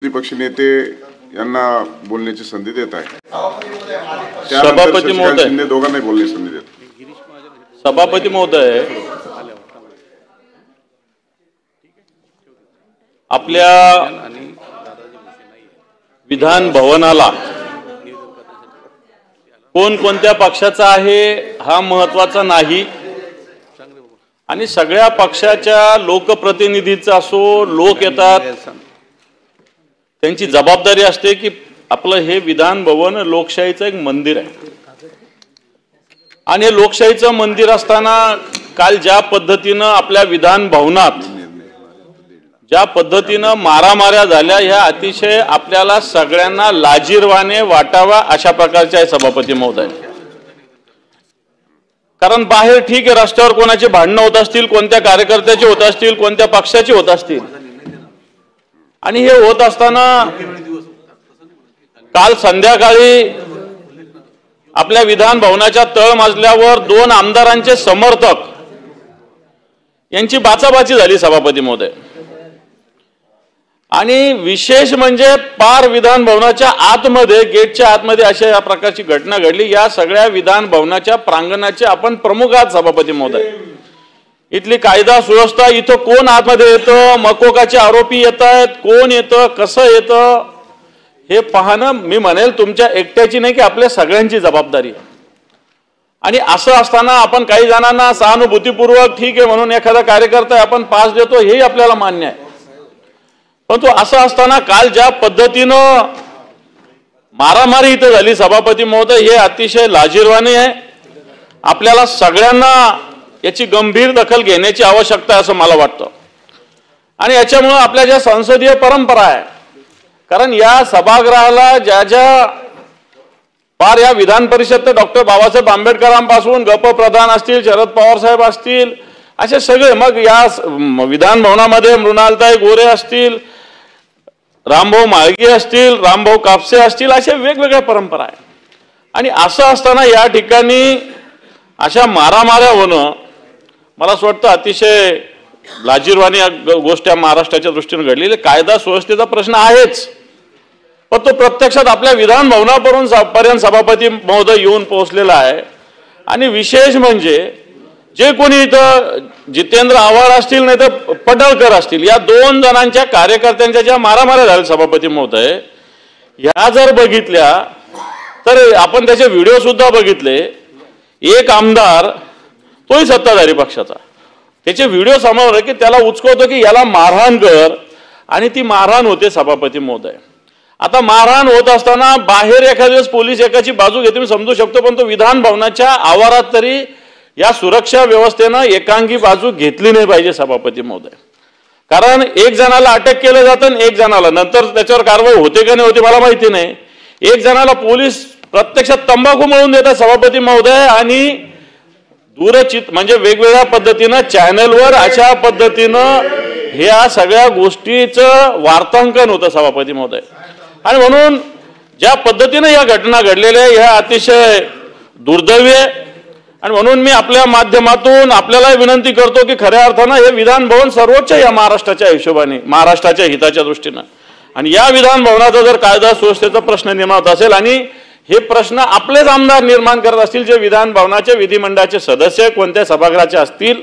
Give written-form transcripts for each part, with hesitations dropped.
विपक्षी नेते यांना बोलण्याची संधी देत आहे। सभापती महोदय, शिंदे दोघांनाही बोलण्याची संधी देत। सभापती महोदय, आपल्या विधान भवनाला कोणत्या पक्षाचा आहे हा महत्त्वाचा नाही, आणि सगळ्या पक्षाच्या लोकप्रतिनिधीचा असो, लोक येतात, त्यांची जबाबदारी असते की आपलं हे विधान भवन लोकशाहीचं एक मंदिर आहे, आणि हे लोकशाहीचं मंदिर असताना काल ज्या पद्धतीनं आपल्या विधान भवनात ज्या पद्धतीनं मारामाऱ्या झाल्या, ह्या अतिशय आपल्याला सगळ्यांना लाजिरवाणे वाटावा अशा प्रकारचे आहे सभापती महोदय। कारण बाहेर ठीक आहे, रस्त्यावर कोणाचे भांडणं होत असतील, कोणत्या कार्यकर्त्याचे होत असतील, कोणत्या पक्षाचे होत असतील, आणि हे होत असताना काल संध्याकाळी आपल्या विधान भवनाच्या तळमजल्यावर दोन आमदारांचे समर्थक यांची बाचाबाची झाली सभापती महोदय। आणि विशेष म्हणजे पार विधान भवनाच्या आतमध्ये, गेटच्या आतमध्ये अशा या प्रकारची घटना घडली। या सगळ्या विधान भवनाच्या प्रांगणाचे आपण प्रमुख आहात सभापती महोदय। इथली कायदा सुव्यवस्था, इथं कोण आतमध्ये येतं, मकोकाचे आरोपी येत आहेत, कोण येतं, कसं येतं, हे पाहणं मी म्हणेल तुमच्या एकट्याची नाही की आपल्या सगळ्यांची जबाबदारी आहे। आणि असं असताना आपण काही जणांना सहानुभूतीपूर्वक ठीक आहे म्हणून एखादा कार्यकर्ता आपण पास देतो, हेही आपल्याला मान्य आहे, परंतु असं असताना काल ज्या पद्धतीनं मारामारी इथं झाली सभापती महोदय, हे अतिशय लाजिरवाणे आहे। आपल्याला सगळ्यांना याची गंभीर दखल घेण्याची आवश्यकता आहे असं मला वाटतं। आणि याच्यामुळे आपल्या ज्या संसदीय परंपरा आहे, कारण या सभागृहाला ज्या पार या विधान परिषद तर डॉक्टर बाबासाहेब आंबेडकरांपासून गप प्रधान असतील, शरद पवार साहेब असतील, असे सगळे, मग या विधान भवनामध्ये मृणालताई गोरे असतील, रामभाऊ माळगे असतील, रामभाऊ कापसे असतील, अशा वेगवेगळ्या परंपरा आहे। आणि असं असताना या ठिकाणी अशा मारामाऱ्या होणं मला असं वाटतं अतिशय लाजिरवाणी गोष्ट महाराष्ट्राच्या दृष्टीने घडलेली। कायदा सुव्यवस्थेचा प्रश्न आहेच, पण तो प्रत्यक्षात आपल्या विधान भवनापर्यंत सभापती महोदय येऊन पोहोचलेला आहे। आणि विशेष म्हणजे जे कोणी इथं जितेंद्र आव्हाड असतील नाही तर पडळकर असतील, या दोन जणांच्या कार्यकर्त्यांच्या ज्या मारामाऱ्या झाल्या सभापती महोदय, ह्या जर बघितल्या तर आपण त्याचे व्हिडिओ सुद्धा बघितले। एक आमदार, तोही सत्ताधारी पक्षाचा, त्याचे व्हिडिओ समोर आहे की त्याला उचकवतो की याला मारहाण कर, आणि ती मारहाण होते सभापती महोदय। आता मारहाण होत असताना बाहेर एखाद्या वेळेस पोलीस एकाची बाजू घेते मी समजू शकतो, पण तो विधान भवनाच्या आवारात तरी या सुरक्षा व्यवस्थेनं एकांगी बाजू घेतली नाही पाहिजे सभापती महोदय। कारण एक जणाला अटक केलं जातं, एक जणाला नंतर त्याच्यावर कारवाई होते का नाही होते मला माहिती नाही, एक जणाला पोलीस प्रत्यक्षात तंबाखू मळून देतात सभापती महोदय, आणि दूरचित म्हणजे वेगवेगळ्या पद्धतीनं चॅनलवर अशा पद्धतीनं ह्या सगळ्या गोष्टीचं वार्तांकन होतं सभापती महोदय। आणि म्हणून ज्या पद्धतीनं या घटना घडलेल्या ह्या अतिशय दुर्दैवी आहे। आणि म्हणून मी आपल्या माध्यमातून आपल्याला विनंती करतो की खऱ्या अर्थानं हे विधान भवन सर्वोच्च या महाराष्ट्राच्या हिशोबाने, महाराष्ट्राच्या हिताच्या दृष्टीनं, आणि या विधान भवनाचा जर कायदा सुव्यवस्थेचा प्रश्न निर्माण होत असेल आणि हे प्रश्न आपलेच आमदार निर्माण करत असतील, जे विधान भवनाचे विधिमंडळाचे सदस्य कोणत्या सभागृहाचे असतील,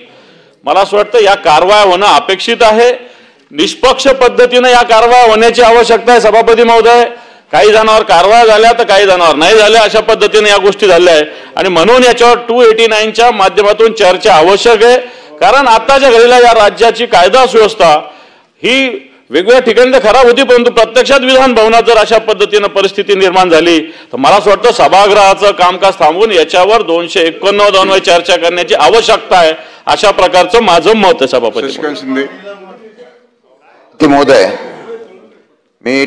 मला असं वाटतं या कारवाया होणं अपेक्षित आहे। निष्पक्ष पद्धतीने या कारवाया होण्याची आवश्यकता आहे सभापती महोदय। काही जणांवर कारवाया झाल्या तर काही जणांवर नाही झाल्या, अशा पद्धतीने या गोष्टी झाल्या आहे, आणि म्हणून याच्यावर 289च्या माध्यमातून चर्चा आवश्यक आहे। कारण आताच्या घडीला या राज्याची कायदा सुव्यवस्था ही वेगवेगळ्या ठिकाणी तर खराब होती, परंतु प्रत्यक्षात विधान भवनात जर अशा पद्धतीने परिस्थिती निर्माण झाली तर मला असं वाटतं सभागृहाचं कामकाज थांबवून याच्यावर 289 चर्चा करण्याची आवश्यकता आहे, अशा प्रकारचं माझं मत आहे सभापती शिंदे महोदय। मी